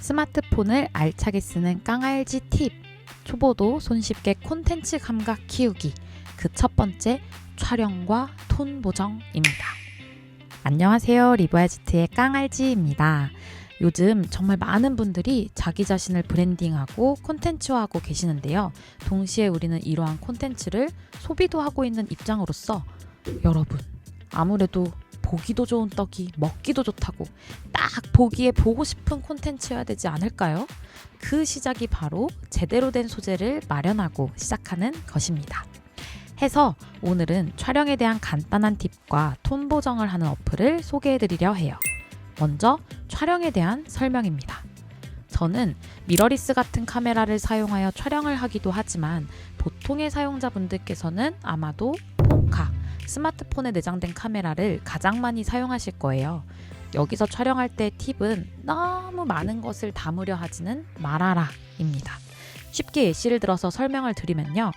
스마트폰을 알차게 쓰는 깡알지 팁! 초보도 손쉽게 콘텐츠 감각 키우기. 그 첫 번째, 촬영과 톤 보정입니다. 안녕하세요. 리버야지트의 깡알지입니다. 요즘 정말 많은 분들이 자기 자신을 브랜딩하고 콘텐츠화하고 계시는데요. 동시에 우리는 이러한 콘텐츠를 소비도 하고 있는 입장으로서 여러분, 아무래도 보기도 좋은 떡이 먹기도 좋다고 딱 보기에 보고 싶은 콘텐츠여야 되지 않을까요? 그 시작이 바로 제대로 된 소재를 마련하고 시작하는 것입니다. 해서 오늘은 촬영에 대한 간단한 팁과 톤 보정을 하는 어플을 소개해드리려 해요. 먼저 촬영에 대한 설명입니다. 저는 미러리스 같은 카메라를 사용하여 촬영을 하기도 하지만 보통의 사용자분들께서는 아마도 폰카, 스마트폰에 내장된 카메라를 가장 많이 사용하실 거예요. 여기서 촬영할 때 팁은 너무 많은 것을 담으려 하지는 말아라 입니다. 쉽게 예시를 들어서 설명을 드리면요.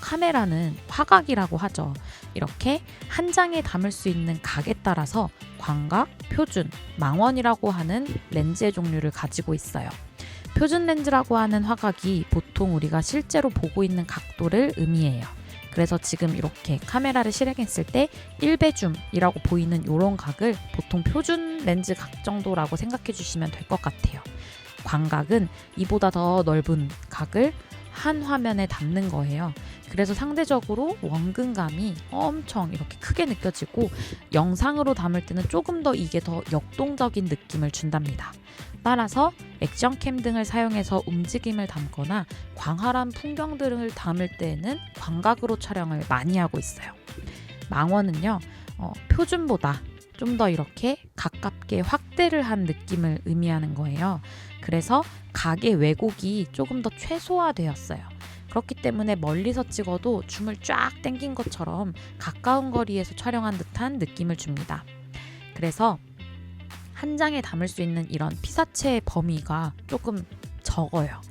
카메라는 화각이라고 하죠. 이렇게 한 장에 담을 수 있는 각에 따라서 광각, 표준, 망원이라고 하는 렌즈의 종류를 가지고 있어요. 표준 렌즈라고 하는 화각이 보통 우리가 실제로 보고 있는 각도를 의미해요. 그래서 지금 이렇게 카메라를 실행했을 때 1배줌이라고 보이는 이런 각을 보통 표준 렌즈 각 정도라고 생각해 주시면 될 것 같아요. 광각은 이보다 더 넓은 각을 한 화면에 담는 거예요. 그래서 상대적으로 원근감이 엄청 이렇게 크게 느껴지고 영상으로 담을 때는 조금 더 이게 더 역동적인 느낌을 준답니다. 따라서 액션캠 등을 사용해서 움직임을 담거나 광활한 풍경들을 담을 때에는 광각으로 촬영을 많이 하고 있어요. 망원은요, 표준보다 좀 더 이렇게 가깝게 확대를 한 느낌을 의미하는 거예요. 그래서 각의 왜곡이 조금 더 최소화되었어요. 그렇기 때문에 멀리서 찍어도 줌을 쫙 당긴 것처럼 가까운 거리에서 촬영한 듯한 느낌을 줍니다. 그래서 한 장에 담을 수 있는 이런 피사체의 범위가 조금 적어요.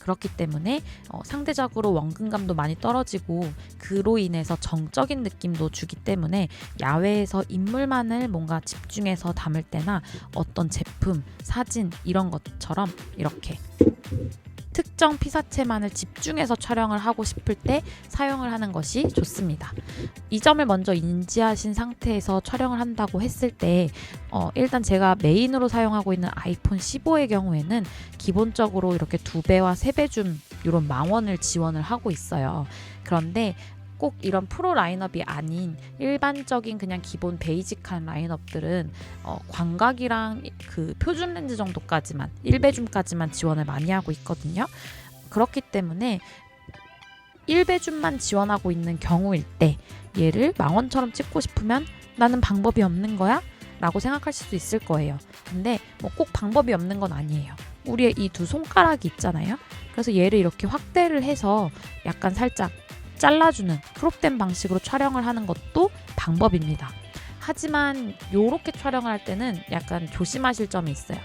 그렇기 때문에 상대적으로 원근감도 많이 떨어지고 그로 인해서 정적인 느낌도 주기 때문에 야외에서 인물만을 뭔가 집중해서 담을 때나 어떤 제품, 사진 이런 것처럼 이렇게 특정 피사체만을 집중해서 촬영을 하고 싶을 때 사용을 하는 것이 좋습니다. 이 점을 먼저 인지하신 상태에서 촬영을 한다고 했을 때 일단 제가 메인으로 사용하고 있는 아이폰 15의 경우에는 기본적으로 이렇게 2배와 3배 줌 이런 망원을 지원을 하고 있어요. 그런데 꼭 이런 프로 라인업이 아닌 일반적인 그냥 기본 베이직한 라인업들은 광각이랑 그 표준 렌즈 정도까지만 1배줌까지만 지원을 많이 하고 있거든요. 그렇기 때문에 1배줌만 지원하고 있는 경우일 때 얘를 망원처럼 찍고 싶으면 나는 방법이 없는 거야? 라고 생각하실 수 있을 거예요. 근데 꼭 방법이 없는 건 아니에요. 우리의 이 두 손가락이 있잖아요. 그래서 얘를 이렇게 확대를 해서 약간 살짝 잘라주는 크롭된 방식으로 촬영을 하는 것도 방법입니다. 하지만 이렇게 촬영을 할 때는 약간 조심하실 점이 있어요.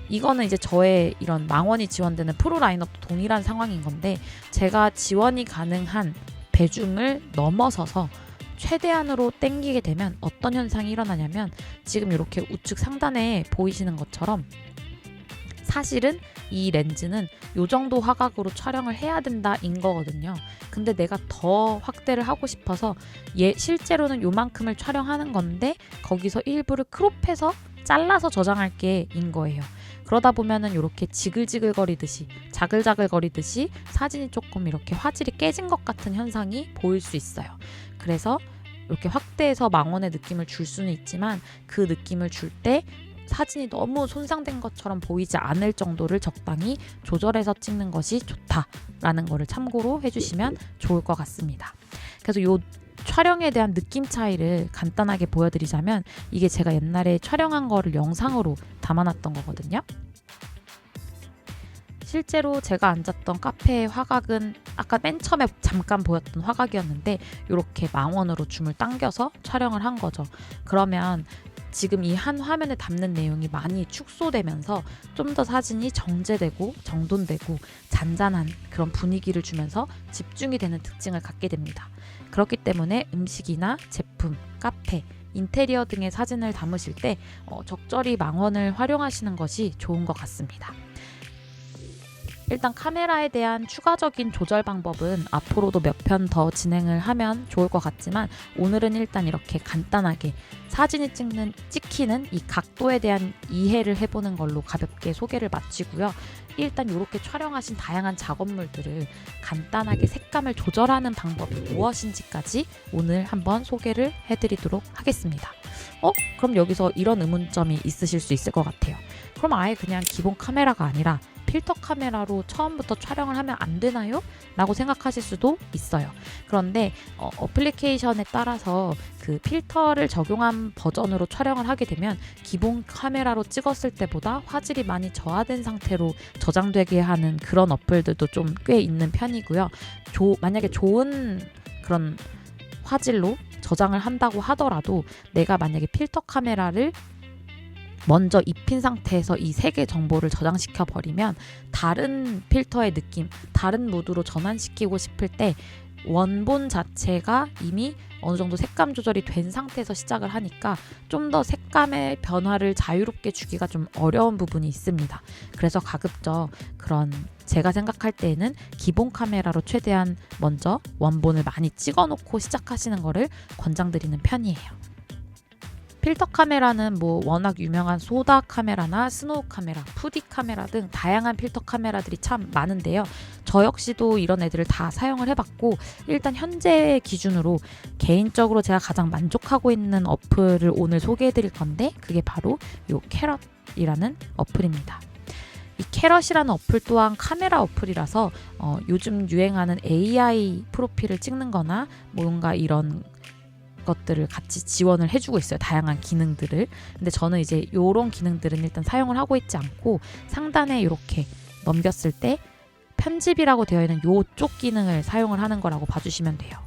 이거는 이제 저의 이런 망원이 지원되는 프로 라인업도 동일한 상황인 건데 제가 지원이 가능한 배줌을 넘어서서 최대한으로 당기게 되면 어떤 현상이 일어나냐면 지금 이렇게 우측 상단에 보이시는 것처럼 사실은 이 렌즈는 이 정도 화각으로 촬영을 해야 된다인 거거든요. 근데 내가 더 확대를 하고 싶어서 실제로는 요만큼을 촬영하는 건데 거기서 일부를 크롭해서 잘라서 저장할게 인 거예요. 그러다 보면은 이렇게 지글지글 거리듯이 자글자글 거리듯이 사진이 조금 이렇게 화질이 깨진 것 같은 현상이 보일 수 있어요. 그래서 이렇게 확대해서 망원의 느낌을 줄 수는 있지만 그 느낌을 줄 때 사진이 너무 손상된 것처럼 보이지 않을 정도를 적당히 조절해서 찍는 것이 좋다라는 거를 참고로 해주시면 좋을 것 같습니다. 그래서 이 촬영에 대한 느낌 차이를 간단하게 보여드리자면 이게 제가 옛날에 촬영한 거를 영상으로 담아놨던 거거든요. 실제로 제가 앉았던 카페의 화각은 아까 맨 처음에 잠깐 보였던 화각이었는데 이렇게 망원으로 줌을 당겨서 촬영을 한 거죠. 그러면 지금 이 한 화면에 담는 내용이 많이 축소되면서 좀 더 사진이 정제되고 정돈되고 잔잔한 그런 분위기를 주면서 집중이 되는 특징을 갖게 됩니다. 그렇기 때문에 음식이나 제품, 카페 인테리어 등의 사진을 담으실 때 적절히 망원을 활용하시는 것이 좋은 것 같습니다. 일단 카메라에 대한 추가적인 조절 방법은 앞으로도 몇 편 더 진행을 하면 좋을 것 같지만 오늘은 일단 이렇게 간단하게 사진이 찍히는 이 각도에 대한 이해를 해보는 걸로 가볍게 소개를 마치고요. 일단 이렇게 촬영하신 다양한 작업물들을 간단하게 색감을 조절하는 방법이 무엇인지까지 오늘 한번 소개를 해드리도록 하겠습니다. 그럼 여기서 이런 의문점이 있으실 수 있을 것 같아요. 그럼 아예 그냥 기본 카메라가 아니라 필터 카메라로 처음부터 촬영을 하면 안 되나요? 라고 생각하실 수도 있어요. 그런데 어플리케이션에 따라서 그 필터를 적용한 버전으로 촬영을 하게 되면 기본 카메라로 찍었을 때보다 화질이 많이 저하된 상태로 저장되게 하는 그런 어플들도 좀 꽤 있는 편이고요. 만약에 좋은 그런 화질로 저장을 한다고 하더라도 내가 만약에 필터 카메라를 먼저 입힌 상태에서 이 세 개 정보를 저장시켜 버리면 다른 필터의 느낌, 다른 무드로 전환시키고 싶을 때 원본 자체가 이미 어느 정도 색감 조절이 된 상태에서 시작을 하니까 좀 더 색감의 변화를 자유롭게 주기가 좀 어려운 부분이 있습니다. 그래서 가급적 그런 제가 생각할 때에는 기본 카메라로 최대한 먼저 원본을 많이 찍어놓고 시작하시는 거를 권장드리는 편이에요. 필터 카메라는 워낙 유명한 소다 카메라나 스노우 카메라, 푸디 카메라 등 다양한 필터 카메라들이 참 많은데요. 저 역시도 이런 애들을 다 사용을 해봤고 일단 현재 기준으로 개인적으로 제가 가장 만족하고 있는 어플을 오늘 소개해드릴 건데 그게 바로 이 캐럿이라는 어플입니다. 이 캐럿이라는 어플 또한 카메라 어플이라서 요즘 유행하는 AI 프로필을 찍는 거나 뭔가 이런 것들을 같이 지원을 해주고 있어요. 다양한 기능들을. 근데 저는 이제 이런 기능들은 일단 사용을 하고 있지 않고 상단에 이렇게 넘겼을 때 편집이라고 되어 있는 이쪽 기능을 사용을 하는 거라고 봐주시면 돼요.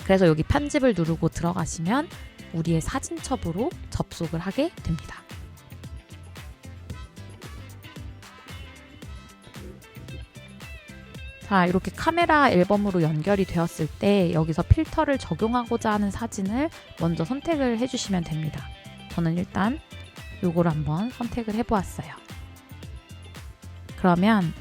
그래서 여기 편집을 누르고 들어가시면 우리의 사진첩으로 접속을 하게 됩니다. 자, 이렇게 카메라 앨범으로 연결이 되었을 때 여기서 필터를 적용하고자 하는 사진을 먼저 선택을 해주시면 됩니다. 저는 일단 요거를 한번 선택을 해보았어요. 그러면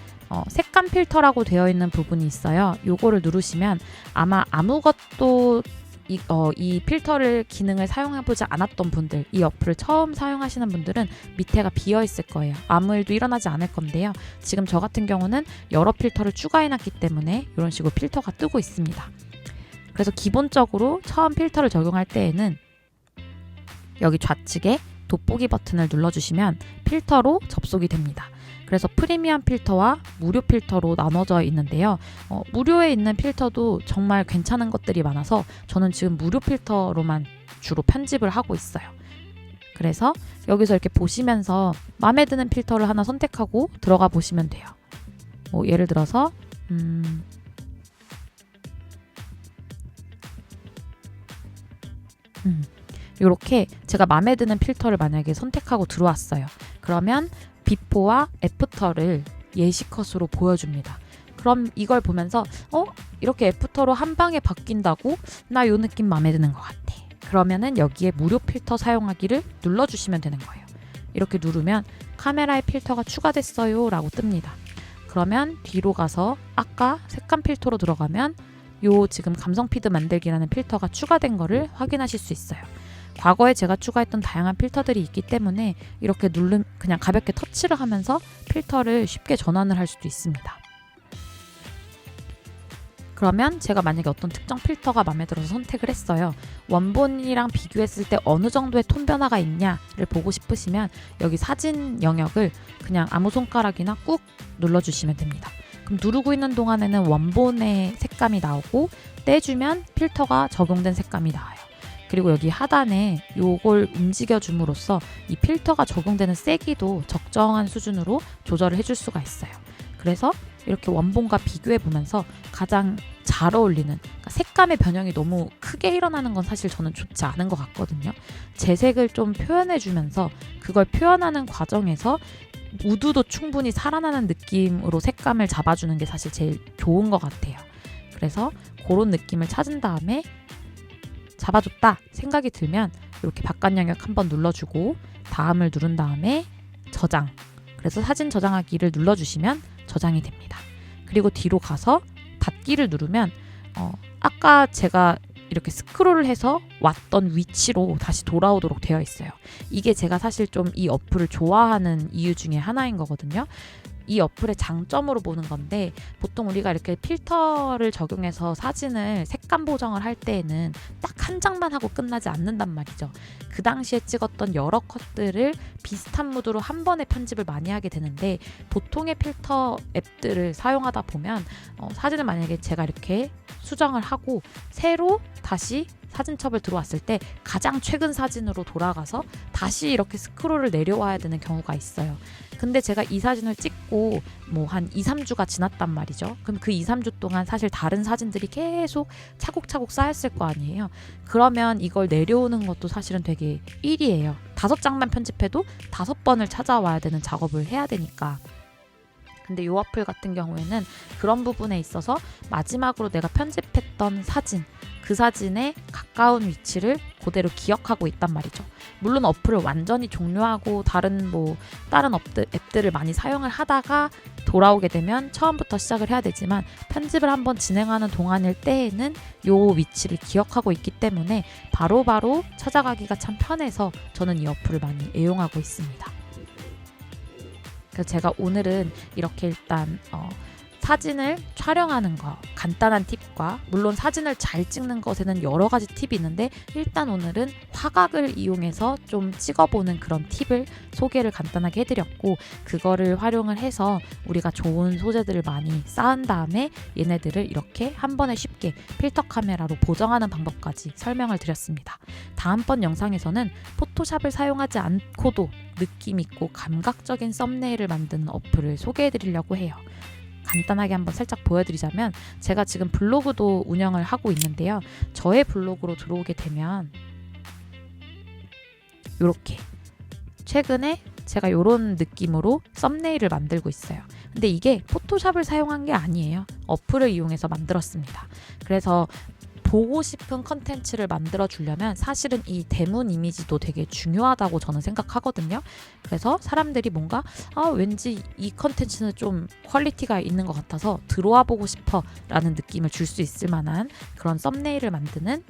색감 필터라고 되어 있는 부분이 있어요. 요거를 누르시면 아마 아무것도 이 필터를 기능을 사용해보지 않았던 분들, 이 어플을 처음 사용하시는 분들은 밑에가 비어 있을 거예요. 아무 일도 일어나지 않을 건데요. 지금 저 같은 경우는 여러 필터를 추가해놨기 때문에 이런 식으로 필터가 뜨고 있습니다. 그래서 기본적으로 처음 필터를 적용할 때에는 여기 좌측에 돋보기 버튼을 눌러주시면 필터로 접속이 됩니다. 그래서 프리미엄 필터와 무료 필터로 나눠져 있는데요. 무료에 있는 필터도 정말 괜찮은 것들이 많아서 저는 지금 무료 필터로만 주로 편집을 하고 있어요. 그래서 여기서 이렇게 보시면서 마음에 드는 필터를 하나 선택하고 들어가 보시면 돼요. 예를 들어서 이렇게 제가 마음에 드는 필터를 만약에 선택하고 들어왔어요. 그러면 비포와 애프터를 예시컷으로 보여줍니다. 그럼 이걸 보면서 이렇게 애프터로 한 방에 바뀐다고? 나 요 느낌 마음에 드는 것 같아. 그러면은 여기에 무료 필터 사용하기를 눌러주시면 되는 거예요. 이렇게 누르면 카메라에 필터가 추가됐어요 라고 뜹니다. 그러면 뒤로 가서 아까 색감 필터로 들어가면 요 지금 감성 피드 만들기라는 필터가 추가된 거를 확인하실 수 있어요. 과거에 제가 추가했던 다양한 필터들이 있기 때문에 이렇게 그냥 가볍게 터치를 하면서 필터를 쉽게 전환을 할 수도 있습니다. 그러면 제가 만약에 어떤 특정 필터가 마음에 들어서 선택을 했어요. 원본이랑 비교했을 때 어느 정도의 톤 변화가 있냐를 보고 싶으시면 여기 사진 영역을 그냥 아무 손가락이나 꾹 눌러주시면 됩니다. 그럼 누르고 있는 동안에는 원본의 색감이 나오고 떼주면 필터가 적용된 색감이 나와요. 그리고 여기 하단에 요걸 움직여줌으로써 이 필터가 적용되는 세기도 적정한 수준으로 조절을 해줄 수가 있어요. 그래서 이렇게 원본과 비교해 보면서 가장 잘 어울리는, 그러니까 색감의 변형이 너무 크게 일어나는 건 사실 저는 좋지 않은 것 같거든요. 재색을 좀 표현해 주면서 그걸 표현하는 과정에서 무드도 충분히 살아나는 느낌으로 색감을 잡아주는 게 사실 제일 좋은 것 같아요. 그래서 그런 느낌을 찾은 다음에 잡아줬다 생각이 들면 이렇게 바깥 영역 한번 눌러주고 다음을 누른 다음에 저장. 그래서 사진 저장하기를 눌러주시면 저장이 됩니다. 그리고 뒤로 가서 닫기를 누르면 아까 제가 이렇게 스크롤을 해서 왔던 위치로 다시 돌아오도록 되어 있어요. 이게 제가 사실 좀 이 어플을 좋아하는 이유 중에 하나인 거거든요. 이 어플의 장점으로 보는 건데 보통 우리가 이렇게 필터를 적용해서 사진을 색감 보정을 할 때에는 딱 한 장만 하고 끝나지 않는단 말이죠. 그 당시에 찍었던 여러 컷들을 비슷한 무드로 한 번에 편집을 많이 하게 되는데 보통의 필터 앱들을 사용하다 보면 사진을 만약에 제가 이렇게 수정을 하고 새로 다시 사진첩을 들어왔을 때 가장 최근 사진으로 돌아가서 다시 이렇게 스크롤을 내려와야 되는 경우가 있어요. 근데 제가 이 사진을 찍고 한 2, 3주가 지났단 말이죠. 그럼 그 2, 3주 동안 사실 다른 사진들이 계속 차곡차곡 쌓였을 거 아니에요. 그러면 이걸 내려오는 것도 사실은 되게 일이에요. 5장만 편집해도 5번을 찾아와야 되는 작업을 해야 되니까. 근데 이 어플 같은 경우에는 그런 부분에 있어서 마지막으로 내가 편집했던 사진, 그 사진의 가까운 위치를 그대로 기억하고 있단 말이죠. 물론 어플을 완전히 종료하고 다른 앱들을 많이 사용을 하다가 돌아오게 되면 처음부터 시작을 해야 되지만 편집을 한번 진행하는 동안일 때에는 이 위치를 기억하고 있기 때문에 바로바로 찾아가기가 참 편해서 저는 이 어플을 많이 애용하고 있습니다. 그래서 제가 오늘은 이렇게 일단 사진을 촬영하는 거 간단한 팁과 물론 사진을 잘 찍는 것에는 여러 가지 팁이 있는데 일단 오늘은 화각을 이용해서 좀 찍어보는 그런 팁을 소개를 간단하게 해드렸고 그거를 활용을 해서 우리가 좋은 소재들을 많이 쌓은 다음에 얘네들을 이렇게 한 번에 쉽게 필터 카메라로 보정하는 방법까지 설명을 드렸습니다. 다음번 영상에서는 포토샵을 사용하지 않고도 느낌 있고 감각적인 썸네일을 만드는 어플을 소개해드리려고 해요. 간단하게 한번 살짝 보여드리자면 제가 지금 블로그도 운영을 하고 있는데요. 저의 블로그로 들어오게 되면 이렇게 최근에 제가 이런 느낌으로 썸네일을 만들고 있어요. 근데 이게 포토샵을 사용한 게 아니에요. 어플을 이용해서 만들었습니다. 그래서 보고 싶은 컨텐츠를 만들어 주려면 사실은 이 대문 이미지도 되게 중요하다고 저는 생각하거든요. 그래서 사람들이 뭔가 왠지 이 컨텐츠는 좀 퀄리티가 있는 것 같아서 들어와 보고 싶어 라는 느낌을 줄 수 있을 만한 그런 썸네일을 만드는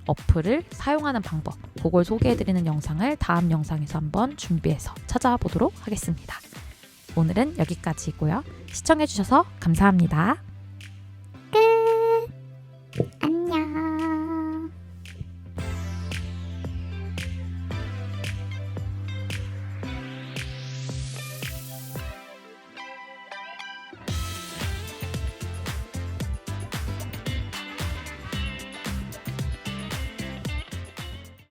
어플을 사용하는 방법, 그걸 소개해드리는 영상을 다음 영상에서 한번 준비해서 찾아보도록 하겠습니다. 오늘은 여기까지고요. 시청해주셔서 감사합니다. 끝!